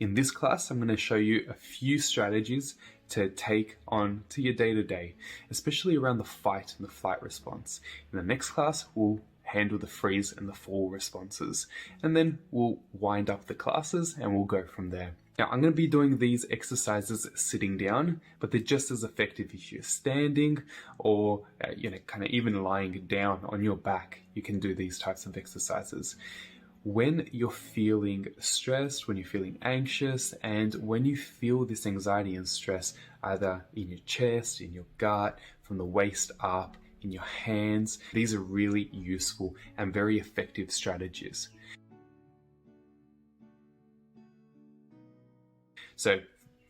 In this class, I'm going to show you a few strategies to take on to your day-to-day, especially around the fight and the flight response. In the next class, we'll handle the freeze and the fall responses, and then we'll wind up the classes and we'll go from there. Now, I'm going to be doing these exercises sitting down, but they're just as effective if you're standing or, kind of even lying down on your back. You can do these types of exercises. When you're feeling stressed, when you're feeling anxious, and when you feel this anxiety and stress either in your chest, in your gut, from the waist up, in your hands, these are really useful and very effective strategies. So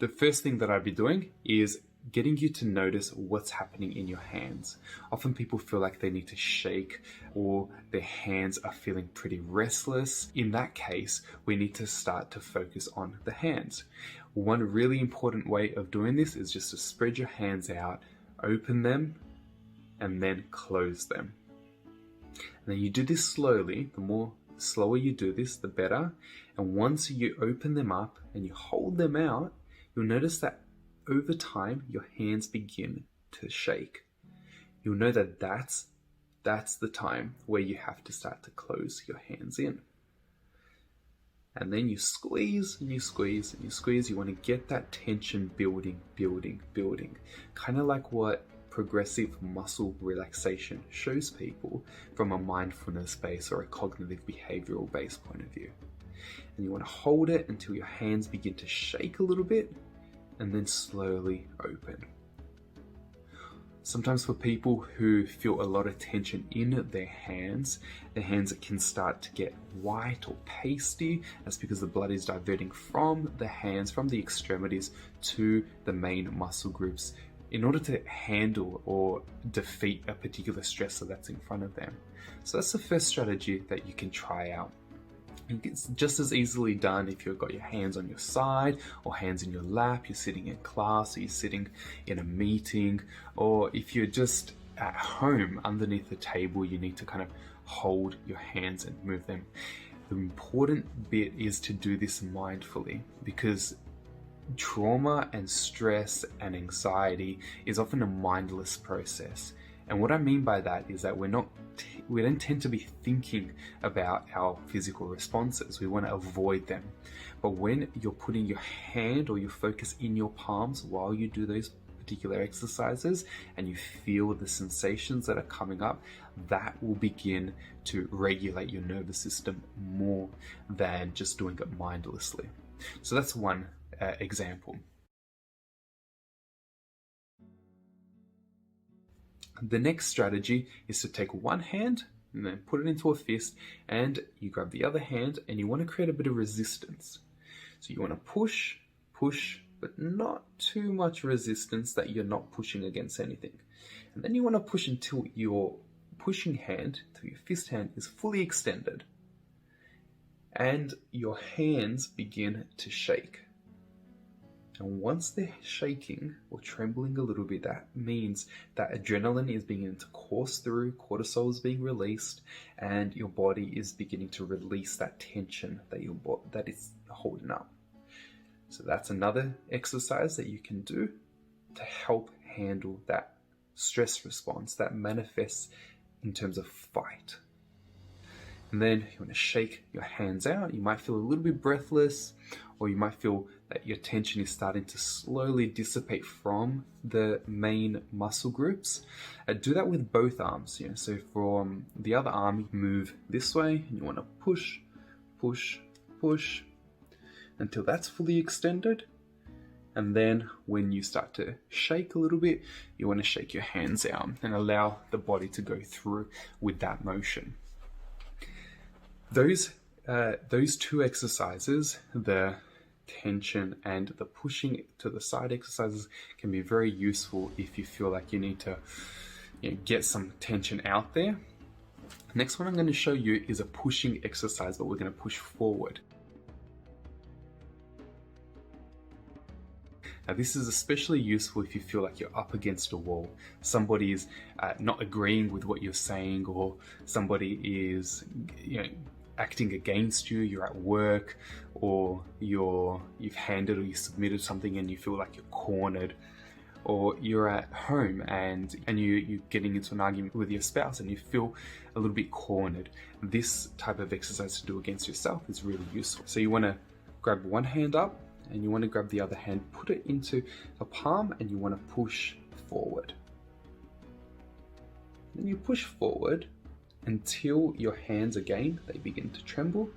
the first thing that I'd be doing is getting you to notice what's happening in your hands. Often people feel like they need to shake or their hands are feeling pretty restless. In that case, we need to start to focus on the hands. One really important way of doing this is just to spread your hands out, open them, and then close them. And then you do this slowly. The more slower you do this, the better. And once you open them up and you hold them out, you'll notice that over time, your hands begin to shake. You'll know that that's the time where you have to start to close your hands in. And then you squeeze and you squeeze and you squeeze. You want to get that tension building. Kind of like what progressive muscle relaxation shows people from a mindfulness base or a cognitive behavioral based point of view. And you want to hold it until your hands begin to shake a little bit, and then slowly open. Sometimes for people who feel a lot of tension in their hands can start to get white or pasty. That's because the blood is diverting from the hands, from the extremities to the main muscle groups in order to handle or defeat a particular stressor that's in front of them. So that's the first strategy that you can try out. It's just as easily done if you've got your hands on your side or hands in your lap, you're sitting in class or you're sitting in a meeting, or if you're just at home underneath the table, you need to kind of hold your hands and move them. The important bit is to do this mindfully, because trauma and stress and anxiety is often a mindless process. And what I mean by that is that we don't tend to be thinking about our physical responses. We want to avoid them. But when you're putting your hand or your focus in your palms while you do those particular exercises and you feel the sensations that are coming up, that will begin to regulate your nervous system more than just doing it mindlessly. So that's one example. The next strategy is to take one hand and then put it into a fist, and you grab the other hand and you want to create a bit of resistance. So you want to push, but not too much resistance that you're not pushing against anything. And then you want to push until your pushing hand, till your fist hand is fully extended. And your hands begin to shake. And once they're shaking or trembling a little bit, that means that adrenaline is beginning to course through, cortisol is being released, and your body is beginning to release that tension that it's holding up. So that's another exercise that you can do to help handle that stress response that manifests in terms of fight. And then you want to shake your hands out. You might feel a little bit breathless, or you might feel that your tension is starting to slowly dissipate from the main muscle groups. Do that with both arms. So from the other arm, you move this way, and you want to push until that's fully extended. And then when you start to shake a little bit, you want to shake your hands out and allow the body to go through with that motion. Those two exercises, the tension and the pushing to the side exercises, can be very useful if you feel like you need to get some tension out there. Next one I'm going to show you is a pushing exercise, but we're going to push forward. Now, this is especially useful if you feel like you're up against a wall. Somebody is not agreeing with what you're saying, or somebody is acting against you, you're at work, or you've handed or you submitted something and you feel like you're cornered, or you're at home and you're getting into an argument with your spouse and you feel a little bit cornered. This type of exercise to do against yourself is really useful. So you want to grab one hand up and you want to grab the other hand, put it into the palm, and you want to push forward. Then you push forward until your hands again, they begin to tremble.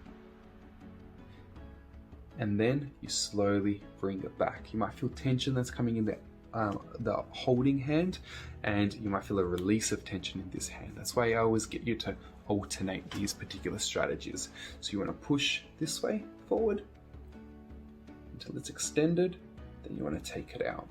And then you slowly bring it back. You might feel tension that's coming in the holding hand, and you might feel a release of tension in this hand. That's why I always get you to alternate these particular strategies. So you want to push this way forward until it's extended, then you want to take it out.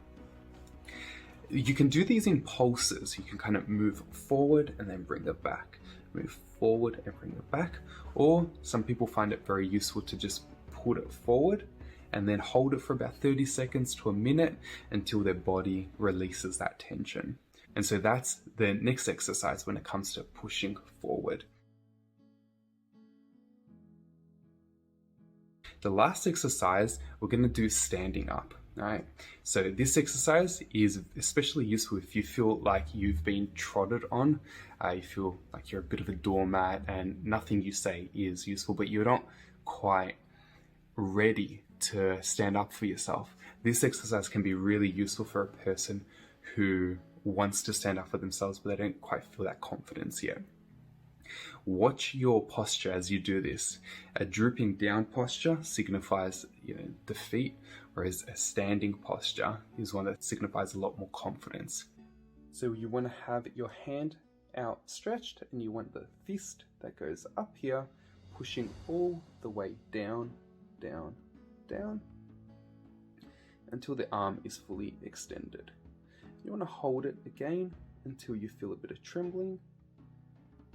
You can do these in pulses. You can kind of move forward and then bring it back, move forward and bring it back, or some people find it very useful to just put it forward and then hold it for about 30 seconds to a minute until their body releases that tension. And so that's the next exercise when it comes to pushing forward. The last exercise, we're going to do standing up. All right. So this exercise is especially useful if you feel like you've been trotted on, you feel like you're a bit of a doormat and nothing you say is useful, but you're not quite ready to stand up for yourself. This exercise can be really useful for a person who wants to stand up for themselves, but they don't quite feel that confidence yet. Watch your posture as you do this. A drooping down posture signifies, defeat, whereas a standing posture is one that signifies a lot more confidence. So you want to have your hand outstretched and you want the fist that goes up here, pushing all the way down, down, down, until the arm is fully extended. You want to hold it again until you feel a bit of trembling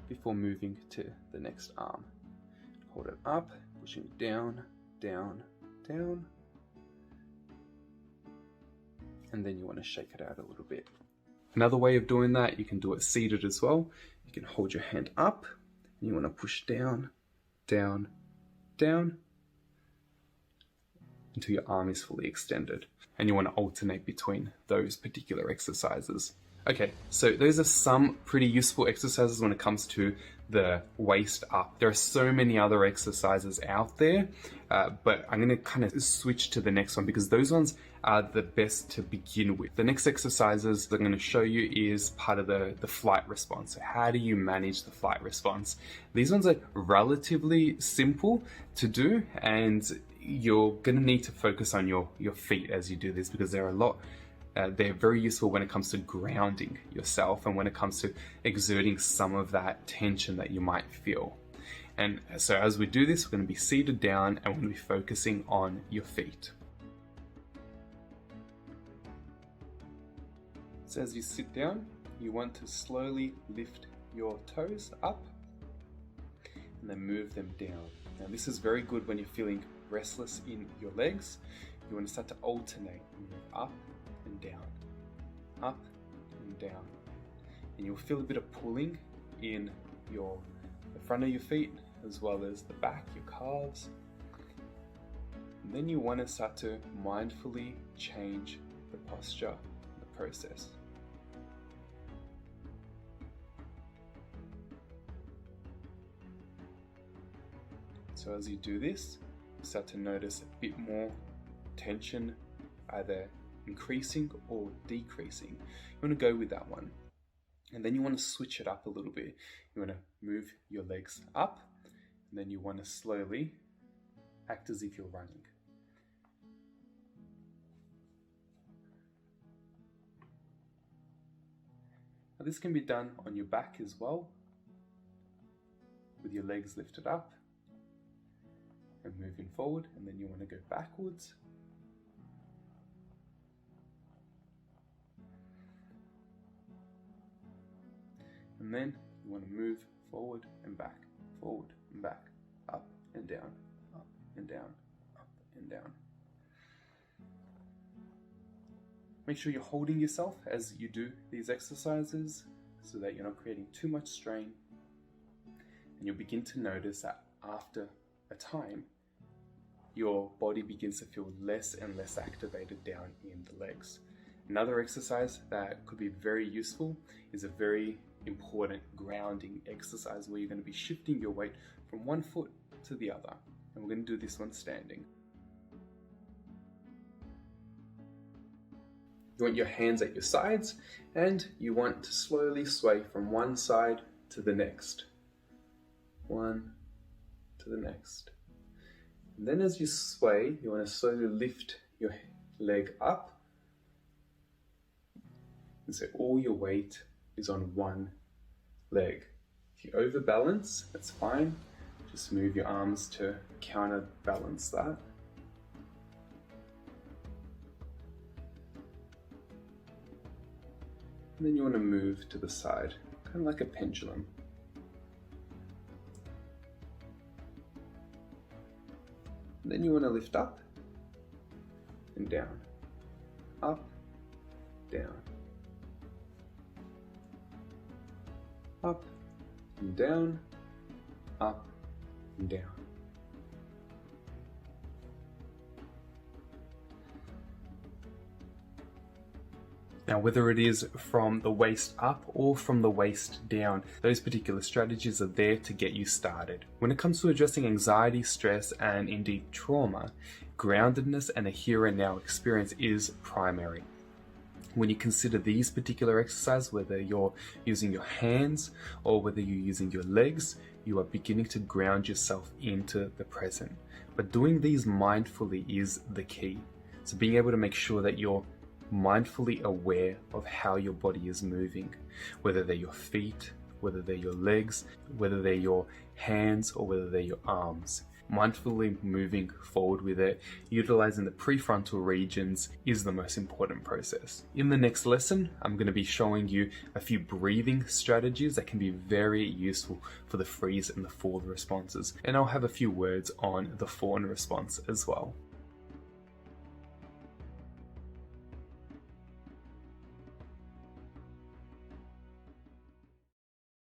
before moving to the next arm. Hold it up, pushing down, down, down, and then you want to shake it out a little bit. Another way of doing that, you can do it seated as well. You can hold your hand up and you want to push down, down, down until your arm is fully extended. And you want to alternate between those particular exercises. Okay, so those are some pretty useful exercises when it comes to the waist up. There are so many other exercises out there, but I'm going to kind of switch to the next one because those ones are the best to begin with. The next exercises I'm going to show you is part of the flight response. So how do you manage the flight response? These ones are relatively simple to do, and you're going to need to focus on your feet as you do this because they're very useful when it comes to grounding yourself and when it comes to exerting some of that tension that you might feel. And so as we do this, we're going to be seated down and we're going to be focusing on your feet. So as you sit down, you want to slowly lift your toes up and then move them down. Now this is very good when you're feeling restless in your legs. You want to start to alternate, move up and down, up and down, and you'll feel a bit of pulling in the front of your feet as well as the back, your calves. And then you want to start to mindfully change the posture, the process. So as you do this, you start to notice a bit more tension, either increasing or decreasing. You want to go with that one. And then you want to switch it up a little bit. You want to move your legs up, and then you want to slowly act as if you're running. Now this can be done on your back as well, with your legs lifted up and moving forward, and then you want to go backwards. And then you want to move forward and back, up and down, up and down, up and down. Make sure you're holding yourself as you do these exercises so that you're not creating too much strain. And you'll begin to notice that after a time, your body begins to feel less and less activated down in the legs. Another exercise that could be very useful is a very important grounding exercise where you're going to be shifting your weight from one foot to the other. And we're going to do this one standing. You want your hands at your sides and you want to slowly sway from one side to the next. One to the next. And then as you sway, you want to slowly lift your leg up. And so all your weight is on one leg. If you overbalance, that's fine. Just move your arms to counterbalance that. And then you want to move to the side, kind of like a pendulum. And then you want to lift up and down, up, down, up and down, up and down. Now, whether it is from the waist up or from the waist down, those particular strategies are there to get you started. When it comes to addressing anxiety, stress, and indeed trauma, groundedness and a here and now experience is primary. When you consider these particular exercises, whether you're using your hands or whether you're using your legs, you are beginning to ground yourself into the present. But doing these mindfully is the key. So being able to make sure that you're mindfully aware of how your body is moving, whether they're your feet, whether they're your legs, whether they're your hands, or whether they're your arms. Mindfully moving forward with it, utilizing the prefrontal regions is the most important process. In the next lesson, I'm going to be showing you a few breathing strategies that can be very useful for the freeze and the fawn responses. And I'll have a few words on the fawn response as well.